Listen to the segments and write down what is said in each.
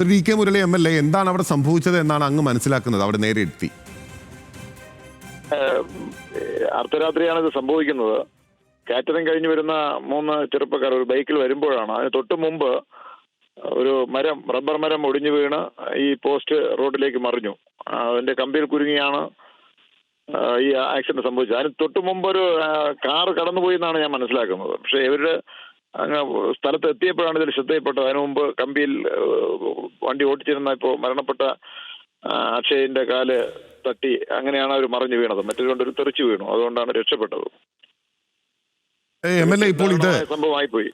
V K Murali MLA എന്താണ് അവിടെ സംഭവിച്ചത് എന്നാണ് അങ്ങ് മനസ്സിലാക്കുന്നത്? അവിടെ നേരെ എത്തി അർദ്ധരാത്രിയാണ് ഇത് സംഭവിക്കുന്നത്. കാറ്ററിംഗ് കഴിഞ്ഞ് വരുന്ന 3 ചെറുപ്പക്കാർ ഒരു ബൈക്കിൽ വരുമ്പോഴാണ് അതിന് തൊട്ട് മുമ്പ് ഒരു റബ്ബർ മരം ഒടിഞ്ഞു വീണ് ഈ പോസ്റ്റ് റോഡിലേക്ക് മറിഞ്ഞു. അതിന്റെ കമ്പിയിൽ കുരുങ്ങിയാണ് ഈ ആക്സിഡന്റ് സംഭവിച്ചത്. അതിന് തൊട്ട് മുമ്പ് ഒരു കാർ കടന്നുപോയി എന്നാണ് ഞാൻ മനസ്സിലാക്കുന്നത്. പക്ഷെ ഇവരുടെ സ്ഥലത്ത് എത്തിയപ്പോഴാണ് ഇതിൽ ശ്രദ്ധയിൽപ്പെട്ടത്. അതിനു മുമ്പ് കമ്പിയിൽ വണ്ടി ഓടിച്ചിരുന്ന ഇപ്പോൾ മരണപ്പെട്ട അക്ഷയന്റെ കാല് തട്ടി അങ്ങനെയാണ് അവർ മറിഞ്ഞു വീണത്. മറ്റൊരു കൊണ്ടൊരു തെറിച്ചു വീണു. അതുകൊണ്ടാണ് രക്ഷപ്പെട്ടത്. ഇപ്പോൾ ഇത് സംഭവമായി പോയി.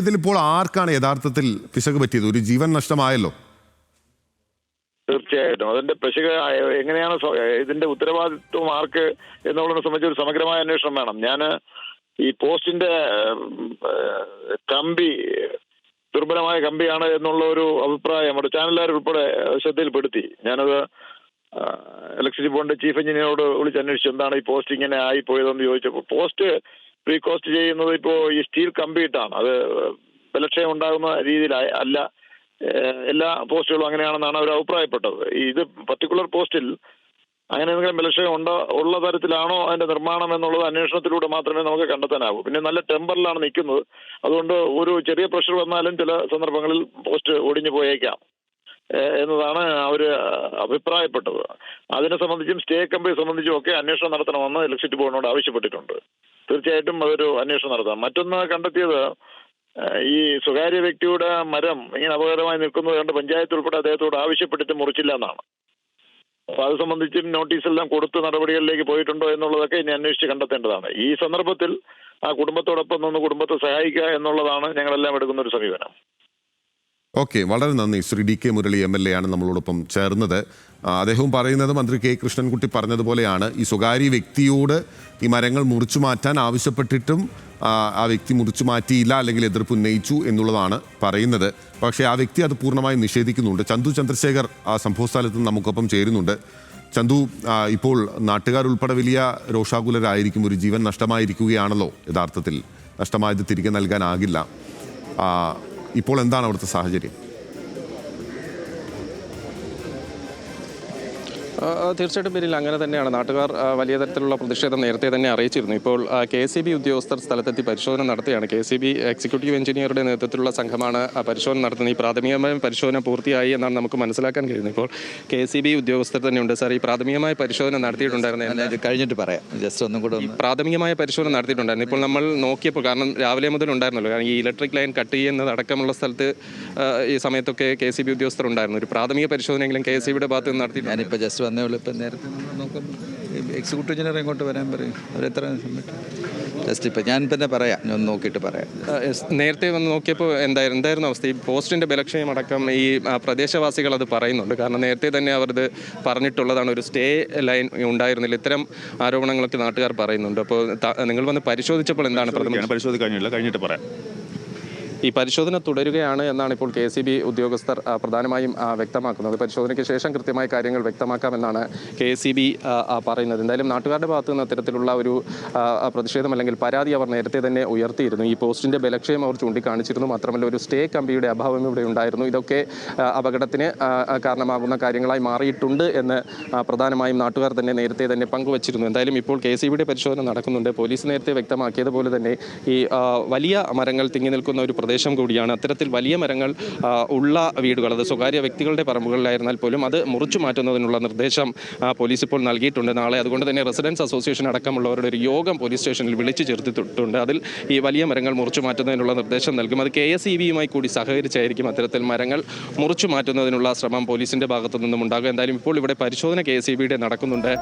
ഇതിലിപ്പോൾ ആർക്കാണ് യഥാർത്ഥത്തിൽ പിശക് പറ്റിയത്? ഒരു ജീവൻ നഷ്ടമായല്ലോ. തീർച്ചയായിട്ടും അതിന്റെ പിശക് എങ്ങനെയാണ്, ഇതിന്റെ ഉത്തരവാദിത്വം ആർക്ക് എന്നുള്ളതിനെ സംബന്ധിച്ച് ഒരു സമഗ്രമായ അന്വേഷണം വേണം. ഞാൻ ഈ പോസ്റ്റിന്റെ കമ്പി ദുർബലമായ കമ്പിയാണ് എന്നുള്ള ഒരു അഭിപ്രായം ഒരു ചാനലുകാർ ഉൾപ്പെടെ ശ്രദ്ധയിൽപ്പെടുത്തി. ഞാനത് ഇലക്ട്രിസിറ്റി ബോർഡിന്റെ ചീഫ് എഞ്ചിനീയറോട് വിളിച്ചന്വേഷിച്ചു എന്താണ് ഈ പോസ്റ്റ് ഇങ്ങനെ ആയി പോയതെന്ന് ചോദിച്ചപ്പോൾ പോസ്റ്റ് റീകോസ്റ്റ് ചെയ്യുന്നത് ഇപ്പോൾ ഈ സ്റ്റീൽ കമ്പി ഇട്ടാണ്. അത് ബലക്ഷയം ഉണ്ടാകുന്ന രീതിയിൽ അല്ല എല്ലാ പോസ്റ്റുകളും അങ്ങനെയാണെന്നാണ് അവർ അഭിപ്രായപ്പെട്ടത്. ഇത് പർട്ടിക്കുലർ പോസ്റ്റിൽ അങ്ങനെ എന്തെങ്കിലും ബലക്ഷയം ഉള്ള തരത്തിലാണോ അതിന്റെ നിർമ്മാണം എന്നുള്ളത് അന്വേഷണത്തിലൂടെ മാത്രമേ നമുക്ക് കണ്ടെത്താനാവൂ. പിന്നെ നല്ല ടെമ്പറിലാണ് നിൽക്കുന്നത്. അതുകൊണ്ട് ഒരു ചെറിയ പ്രഷർ വന്നാലും ചില സന്ദർഭങ്ങളിൽ പോസ്റ്റ് ഒടിഞ്ഞു പോയേക്കാം എന്നതാണ് അവർ അഭിപ്രായപ്പെട്ടത്. അതിനെ സംബന്ധിച്ചും സ്റ്റേ കമ്പിയെ സംബന്ധിച്ചും ഒക്കെ അന്വേഷണം നടത്തണമെന്ന് ഇലക്ട്രിസിറ്റി ബോർഡിനോട് ആവശ്യപ്പെട്ടിട്ടുണ്ട്. തീർച്ചയായിട്ടും അതൊരു അന്വേഷണം നടത്താം. മറ്റൊന്ന് കണ്ടെത്തിയത് ഈ സ്വകാര്യ വ്യക്തിയുടെ മരം ഇങ്ങനെ അപകടമായി നിൽക്കുന്നത് കണ്ട് പഞ്ചായത്ത് ഉൾപ്പെടെ അദ്ദേഹത്തോട് ആവശ്യപ്പെട്ടിട്ട് മുറിച്ചില്ല എന്നാണ്. അപ്പൊ അത് സംബന്ധിച്ചും നോട്ടീസെല്ലാം കൊടുത്ത് നടപടികളിലേക്ക് പോയിട്ടുണ്ടോ എന്നുള്ളതൊക്കെ ഇനി അന്വേഷിച്ച് കണ്ടെത്തേണ്ടതാണ്. ഈ സന്ദർഭത്തിൽ ആ കുടുംബത്തോടൊപ്പം നിന്ന് കുടുംബത്തെ സഹായിക്കുക എന്നുള്ളതാണ് ഞങ്ങളെല്ലാം എടുക്കുന്ന ഒരു സമീപനം. ഓക്കെ, വളരെ നന്ദി. Shri D K Murali MLA ആണ് നമ്മളോടൊപ്പം ചേർന്നത്. അദ്ദേഹവും പറയുന്നത് മന്ത്രി കെ കൃഷ്ണൻകുട്ടി പറഞ്ഞതുപോലെയാണ്. ഈ സ്വകാര്യ വ്യക്തിയോട് ഈ മരങ്ങൾ മുറിച്ചു മാറ്റാൻ ആവശ്യപ്പെട്ടിട്ടും ആ വ്യക്തി മുറിച്ചു മാറ്റിയില്ല, അല്ലെങ്കിൽ എതിർപ്പ് ഉന്നയിച്ചു എന്നുള്ളതാണ് പറയുന്നത്. പക്ഷേ ആ വ്യക്തി അത് പൂർണ്ണമായും നിഷേധിക്കുന്നുണ്ട്. ചന്തു ചന്ദ്രശേഖർ ആ സംഭവസ്ഥലത്ത് നമുക്കൊപ്പം ചേരുന്നുണ്ട്. ചന്തു, ഇപ്പോൾ നാട്ടുകാരുൾപ്പെടെ വലിയ രോഷാകുലരായിരിക്കും. ഒരു ജീവൻ നഷ്ടമായിരിക്കുകയാണല്ലോ. യഥാർത്ഥത്തിൽ നഷ്ടമായത് തിരികെ നൽകാനാകില്ല. ഇപ്പോൾ എന്താണ് അവിടുത്തെ സാഹചര്യം? തീർച്ചയായിട്ടും പേരിൽ അങ്ങനെ തന്നെയാണ്. നാട്ടുകാർ വലിയ തരത്തിലുള്ള പ്രതിഷേധം നേരത്തെ തന്നെ അറിയിച്ചിരുന്നു. ഇപ്പോൾ KCB ഉദ്യോഗസ്ഥർ സ്ഥലത്തെത്തി പരിശോധന നടത്തുകയാണ്. KCB എക്സിക്യൂട്ടീവ് എഞ്ചിനീയറുടെ നേതൃത്വത്തിലുള്ള സംഘമാണ് പരിശോധന നടത്തുന്നത്. ഈ പ്രാഥമികമായ പരിശോധന പൂർത്തിയായി എന്നാണ് നമുക്ക് മനസ്സിലാക്കാൻ കഴിയുന്നത്. ഇപ്പോൾ KCB ഉദ്യോഗസ്ഥർ തന്നെയുണ്ട്. സാർ, ഈ പ്രാഥമികമായ പരിശോധന നടത്തിയിട്ടുണ്ടായിരുന്നു. കഴിഞ്ഞിട്ട് പറയാം, ജസ്റ്റ് ഒന്നും കൂടെ. പ്രാഥമികമായ പരിശോധന നടത്തിയിട്ടുണ്ടായിരുന്നു. ഇപ്പോൾ നമ്മൾ നോക്കിയപ്പോൾ, കാരണം രാവിലെ മുതൽ ഉണ്ടായിരുന്നല്ലോ, കാരണം ഈ ഇലക്ട്രിക് ലൈൻ കട്ട് ചെയ്യുന്നത് അടക്കമുള്ള സ്ഥലത്ത് ഈ സമയത്തൊക്കെ KCB ഉദ്യോഗസ്ഥർ ഉണ്ടായിരുന്നു. ഒരു പ്രാഥമിക പരിശോധനയെങ്കിലും KCBയുടെ ഭാഗത്ത് നിന്ന് നടത്തി. ഞാനിപ്പോൾ ജസ്റ്റ് വന്നേ ഉള്ളൂ. ഇപ്പം നേരത്തെ നോക്കുമ്പോൾ എക്സിക്യൂട്ടീവ് എഞ്ചിനീയർ ഇങ്ങോട്ട് വരാൻ പറയും. അവരെത്ര ജസ്റ്റ് ഇപ്പം ഞാൻ പിന്നെ പറയാം, ഞാൻ നോക്കിയിട്ട് പറയാം. നേരത്തെ വന്ന് നോക്കിയപ്പോൾ എന്തായിരുന്നു അവസ്ഥ? ഈ പോസ്റ്റിൻ്റെ ബലക്ഷയം അടക്കം ഈ പ്രദേശവാസികൾ അത് പറയുന്നുണ്ട്. കാരണം നേരത്തെ തന്നെ അവരത് പറഞ്ഞിട്ടുള്ളതാണ്. ഒരു സ്റ്റേ ലൈൻ ഉണ്ടായിരുന്നില്ല. ഇത്തരം ആരോപണങ്ങളൊക്കെ നാട്ടുകാർ പറയുന്നുണ്ട്. അപ്പോൾ നിങ്ങൾ വന്ന് പരിശോധിച്ചപ്പോൾ എന്താണ്? കഴിഞ്ഞിട്ട് പറയാം. ഈ പരിശോധന തുടരുകയാണ് എന്നാണ് ഇപ്പോൾ KCB ഉദ്യോഗസ്ഥർ പ്രധാനമായും വ്യക്തമാക്കുന്നത്. പരിശോധനയ്ക്ക് ശേഷം കൃത്യമായ കാര്യങ്ങൾ വ്യക്തമാക്കാമെന്നാണ് KCB പറയുന്നത്. എന്തായാലും നാട്ടുകാരുടെ ഭാഗത്തു നിന്ന് അത്തരത്തിലുള്ള ഒരു പ്രതിഷേധം അല്ലെങ്കിൽ പരാതി അവർ നേരത്തെ തന്നെ ഉയർത്തിയിരുന്നു. ഈ പോസ്റ്റിൻ്റെ ബലക്ഷയം അവർ ചൂണ്ടിക്കാണിച്ചിരുന്നു. മാത്രമല്ല, ഒരു സ്റ്റേ കമ്പിയുടെ അഭാവം ഇവിടെ ഉണ്ടായിരുന്നു. ഇതൊക്കെ അപകടത്തിന് കാരണമാകുന്ന കാര്യങ്ങളായി മാറിയിട്ടുണ്ട് എന്ന് പ്രധാനമായും നാട്ടുകാർ തന്നെ നേരത്തെ തന്നെ പങ്കുവച്ചിരുന്നു. എന്തായാലും ഇപ്പോൾ KCBയുടെ പരിശോധന നടക്കുന്നുണ്ട്. പോലീസ് നേരത്തെ വ്യക്തമാക്കിയതുപോലെ തന്നെ ഈ വലിയ മരങ്ങൾ തിങ്ങി നിൽക്കുന്ന ഒരു പ്രദേശം കൂടിയാണ്. അത്തരത്തിൽ വലിയ മരങ്ങൾ ഉള്ള വീടുകൾ, അത് സ്വകാര്യ വ്യക്തികളുടെ പറമ്പുകളിലായിരുന്നാൽ പോലും അത് മുറിച്ചു മാറ്റുന്നതിനുള്ള നിർദ്ദേശം പോലീസ് ഇപ്പോൾ നൽകിയിട്ടുണ്ട്. നാളെ അതുകൊണ്ട് തന്നെ റെസിഡൻസ് അസോസിയേഷൻ അടക്കമുള്ളവരുടെ ഒരു യോഗം പോലീസ് സ്റ്റേഷനിൽ വിളിച്ചു ചേർത്തിട്ടുണ്ട്. അതിൽ ഈ വലിയ മരങ്ങൾ മുറിച്ചു മാറ്റുന്നതിനുള്ള നിർദ്ദേശം നൽകും. അത് KSEBയുമായി കൂടി സഹകരിച്ചായിരിക്കും അത്തരത്തിൽ മരങ്ങൾ മുറിച്ചു മാറ്റുന്നതിനുള്ള ശ്രമം പോലീസിന്റെ ഭാഗത്തു നിന്നും ഉണ്ടാകുക. എന്തായാലും ഇപ്പോൾ ഇവിടെ പരിശോധന KSEBയുടെ നടക്കുന്നുണ്ട്.